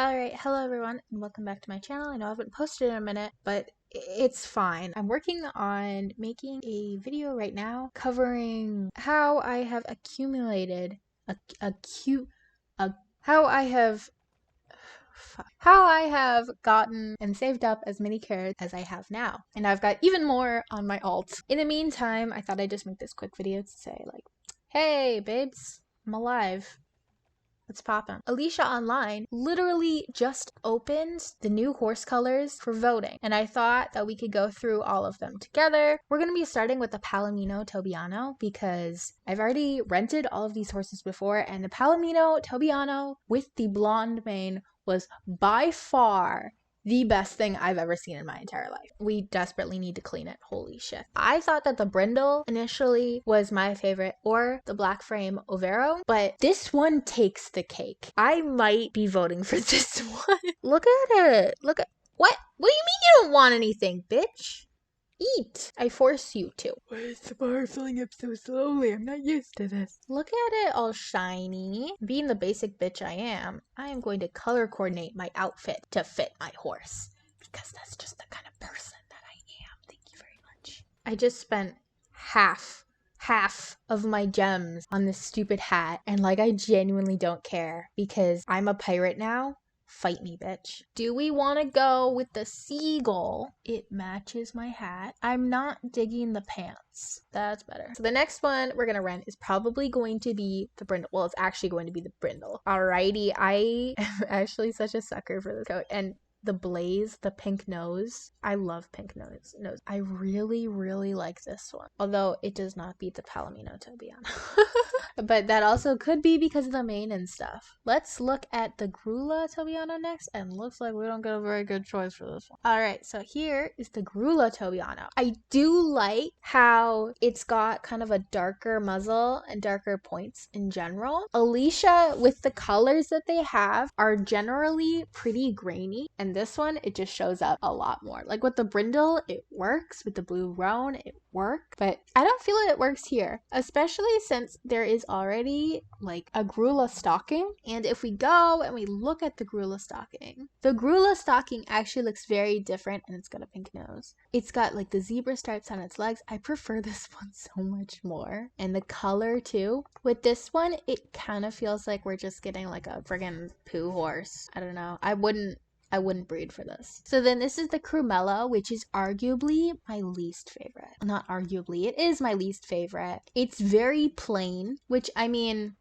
Alright, hello everyone, and welcome back to my channel. I know I haven't posted in a minute, but it's fine. I'm working on making a video right now covering how I have accumulated how I have gotten and saved up as many carrots as I have now. And I've got even more on my alt. In the meantime, I thought I'd just make this quick video to say like, hey babes, I'm alive. What's poppin'? Alicia Online literally just opened the new horse colors for voting, and I thought that we could go through all of them together. We're going to be starting with the Palomino Tobiano because I've already rented all of these horses before, and the Palomino Tobiano with the blonde mane was by far the best thing I've ever seen in my entire life. We desperately need to clean it. Holy shit. I thought that the Brindle initially was my favorite, or the Black Frame Overo, but this one takes the cake. I might be voting for this one. Look at it. Look at what? What do you mean you don't want anything, bitch? Eat. I force you to. Why is the bar filling up so slowly? I'm not used to this. Look at it all shiny. Being the basic bitch I am going to color coordinate my outfit to fit my horse. Because that's just the kind of person that I am. Thank you very much. I just spent half of my gems on this stupid hat. And like, I genuinely don't care because I'm a pirate now. Fight me, bitch. Do we want to go with the seagull? It matches my hat. I'm not digging the pants. That's better. So the next one we're going to rent is probably going to be the Brindle. Well, it's actually going to be the Brindle. Alrighty, I am actually such a sucker for this coat. And the blaze, the pink nose. I love pink nose. I really like this one. Although it does not beat the Palomino Tobiano. But that also could be because of the mane and stuff. Let's look at the Grula Tobiano next, and looks like we don't get a very good choice for this one. Alright, so here is the Grula Tobiano. I do like how it's got kind of a darker muzzle and darker points in general. Alicia, with the colors that they have, are generally pretty grainy, and this one, it just shows up a lot more. Like with the Brindle, it works. With the Blue Roan, it works. But I don't feel it works here, especially since there is already like a Grula stocking. And if we go and we look at the Grula stocking actually looks very different, and it's got a pink nose. It's got like the zebra stripes on its legs. I prefer this one so much more. And the color too. With this one, it kind of feels like we're just getting like a friggin' poo horse. I don't know. I wouldn't breed for this. So then this is the Crumello, which is arguably my least favorite. Not arguably, it is my least favorite. It's very plain, which I mean,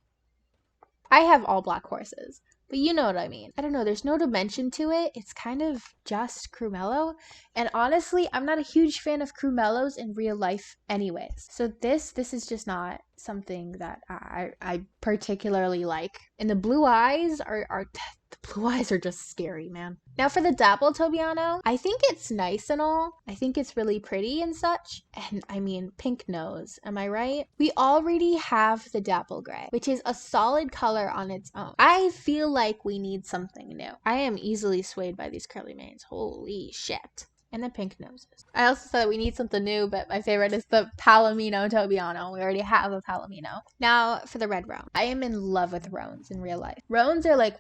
I have all black horses, but you know what I mean. I don't know, there's no dimension to it. It's kind of just Crumello. And honestly, I'm not a huge fan of Crumellos in real life anyways. So this is just not something that I particularly like. And the blue eyes the blue eyes are just scary, man. Now for the Dapple Tobiano, I think it's nice and all. I think it's really pretty and such. And I mean, pink nose, am I right? We already have the Dapple Gray, which is a solid color on its own. I feel like we need something new. I am easily swayed by these curly manes. Holy shit. And the pink noses. I also said we need something new, but my favorite is the Palomino Tobiano. We already have a Palomino. Now for the red roan. I am in love with roans in real life. Roans are like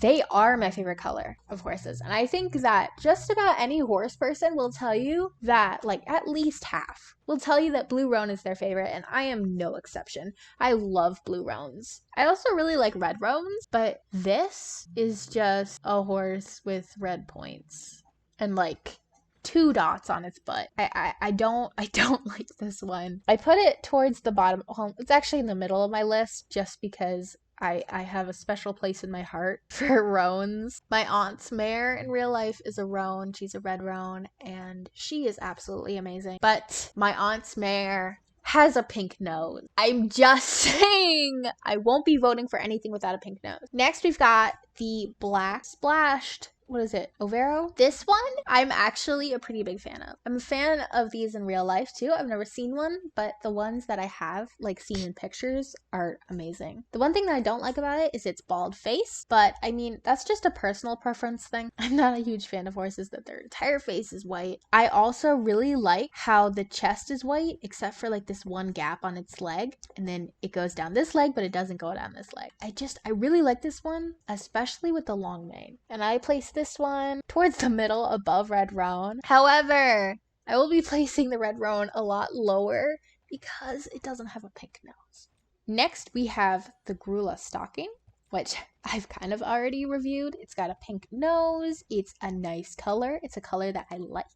they are my favorite color of horses. And I think that just about any horse person will tell you that, like at least half will tell you that blue roan is their favorite, and I am no exception. I love blue roans. I also really like red roans, but this is just a horse with red points and like 2 dots on its butt. I don't like this one. I put it towards the bottom. Well, it's actually in the middle of my list just because I have a special place in my heart for roans. My aunt's mare in real life is a roan. She's a red roan, and she is absolutely amazing. But my aunt's mare has a pink nose. I'm just saying, I won't be voting for anything without a pink nose. Next, we've got the black splashed what is it, Overo? This one, I'm actually a pretty big fan of. I'm a fan of these in real life too. I've never seen one, but the ones that I have like seen in pictures are amazing. The one thing that I don't like about it is its bald face, but I mean, that's just a personal preference thing. I'm not a huge fan of horses that their entire face is white. I also really like how the chest is white, except for like this one gap on its leg, and then it goes down this leg, but it doesn't go down this leg. I really like this one, especially with the long mane. And I placed this one towards the middle above Red Roan. However, I will be placing the Red Roan a lot lower because it doesn't have a pink nose. Next, we have the Grula stocking, which I've kind of already reviewed. It's got a pink nose. It's a nice color. It's a color that I like.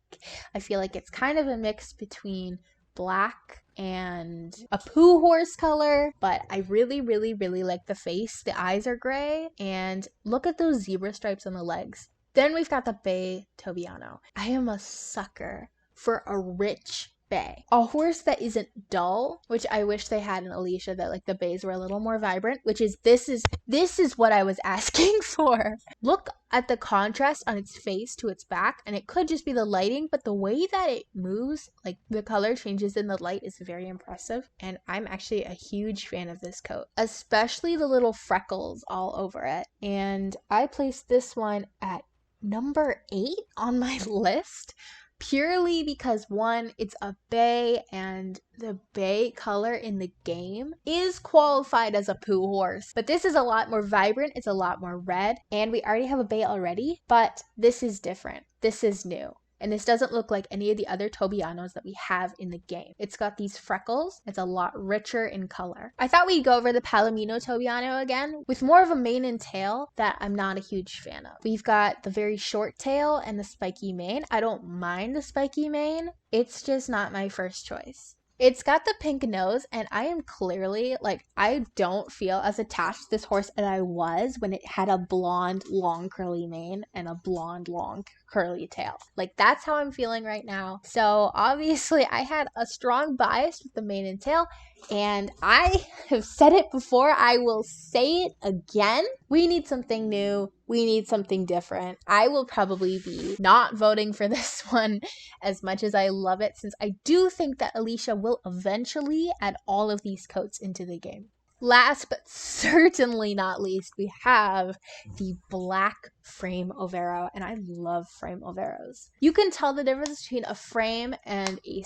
I feel like it's kind of a mix between black and a poo horse color, but I really like the face. The eyes are gray, and look at those zebra stripes on the legs. Then we've got the Bay Tobiano. I am a sucker for a rich bay. A horse that isn't dull, which I wish they had in Alicia, that like the bays were a little more vibrant, which is this is what I was asking for. Look at the contrast on its face to its back, and it could just be the lighting, but the way that it moves, like the color changes in the light, is very impressive, and I'm actually a huge fan of this coat, especially the little freckles all over it. And I placed this one at number 8 on my list, purely because one, it's a bay, and the bay color in the game is qualified as a poo horse. But this is a lot more vibrant, it's a lot more red, and we already have a bay already, but this is different. This is new. And this doesn't look like any of the other Tobianos that we have in the game. It's got these freckles. It's a lot richer in color. I thought we'd go over the Palomino Tobiano again with more of a mane and tail that I'm not a huge fan of. We've got the very short tail and the spiky mane. I don't mind the spiky mane. It's just not my first choice. It's got the pink nose, and I am clearly, like, I don't feel as attached to this horse as I was when it had a blonde, long, curly mane and a blonde, long, curly tail. Like, that's how I'm feeling right now. So, obviously, I had a strong bias with the mane and tail, and I have said it before, I will say it again. We need something new. We need something different. I will probably be not voting for this one as much as I love it, since I do think that Alicia will eventually add all of these coats into the game. Last but certainly not least, we have the black frame Overo, and I love frame Overos. You can tell the difference between a frame and a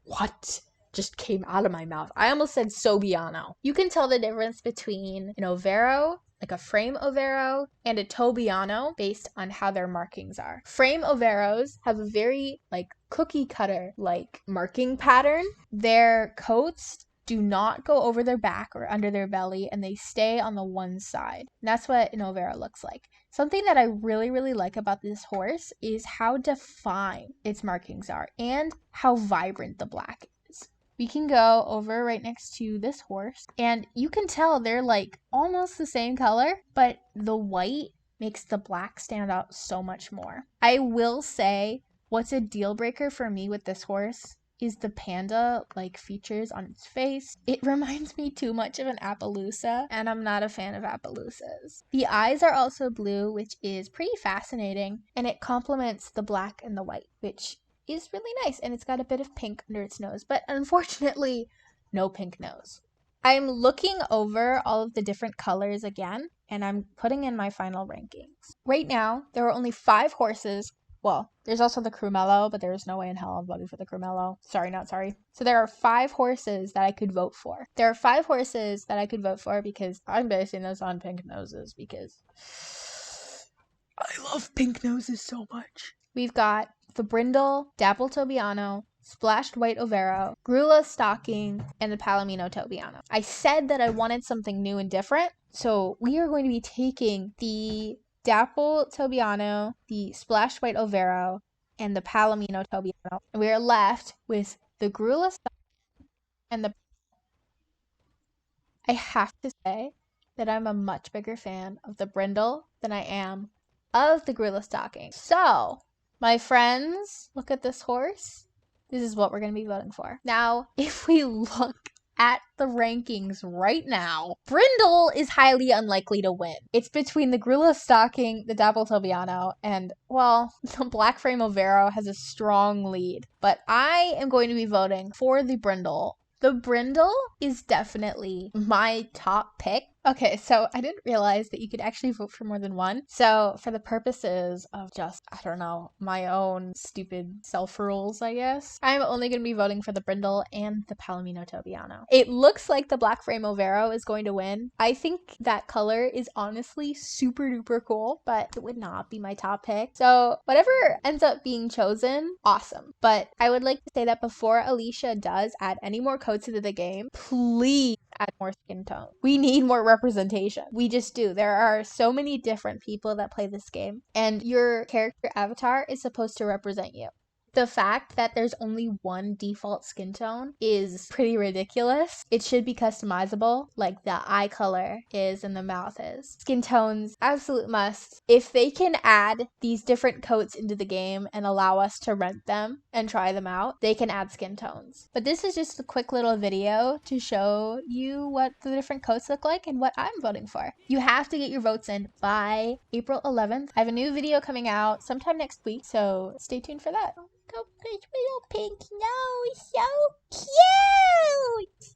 What just came out of my mouth? I almost said Sobiano. You can tell the difference between an Overo, like a frame Overo, and a Tobiano based on how their markings are. Frame Overos have a very like cookie cutter like marking pattern. Their coats do not go over their back or under their belly, and they stay on the one side. And that's what an Overo looks like. Something that I really like about this horse is how defined its markings are and how vibrant the black is. We can go over right next to this horse, and you can tell they're like almost the same color, but the white makes the black stand out so much more. I will say what's a deal breaker for me with this horse is the panda like features on its face. It reminds me too much of an Appaloosa, and I'm not a fan of Appaloosas. The eyes are also blue, which is pretty fascinating, and it complements the black and the white, which is really nice. And it's got a bit of pink under its nose, but unfortunately no pink nose. I'm looking over all of the different colors again, and I'm putting in my final rankings. Right now there are only 5 horses. Well, there's also the Crumello, but there's no way in hell I'm voting for the Crumello. Sorry, not sorry. So there are 5 horses that I could vote for. There are 5 horses that I could vote for because I'm basing this on pink noses, because I love pink noses so much. We've got the Brindle, Dapple Tobiano, Splashed White Overo, Grula Stocking, and the Palomino Tobiano. I said that I wanted something new and different, so we are going to be taking the Dapple Tobiano, the Splashed White Overo, and the Palomino Tobiano. And we are left with the Grula Stocking and the... I have to say that I'm a much bigger fan of the Brindle than I am of the Grula Stocking. So, my friends, look at this horse. This is what we're going to be voting for. Now, if we look at the rankings right now, Brindle is highly unlikely to win. It's between the Grilla Stocking, the Dapple Tobiano, and, well, the Black Frame Overo has a strong lead. But I am going to be voting for the Brindle. The Brindle is definitely my top pick. Okay, so I didn't realize that you could actually vote for more than one. So for the purposes of just, I don't know, my own stupid self-rules, I guess, I'm only going to be voting for the Brindle and the Palomino Tobiano. It looks like the Black Frame Overo is going to win. I think that color is honestly super duper cool, but it would not be my top pick. So whatever ends up being chosen, awesome. But I would like to say that before Alicia does add any more codes into the game, please add more skin tone. We need more representation. We just do. There are so many different people that play this game, and your character avatar is supposed to represent you. The fact that there's only one default skin tone is pretty ridiculous. It should be customizable, like the eye color is and the mouth is. Skin tones, absolute must. If they can add these different coats into the game and allow us to rent them and try them out, they can add skin tones. But this is just a quick little video to show you what the different coats look like and what I'm voting for. You have to get your votes in by April 11th. I have a new video coming out sometime next week, so stay tuned for that. Go, little pink nose, so cute!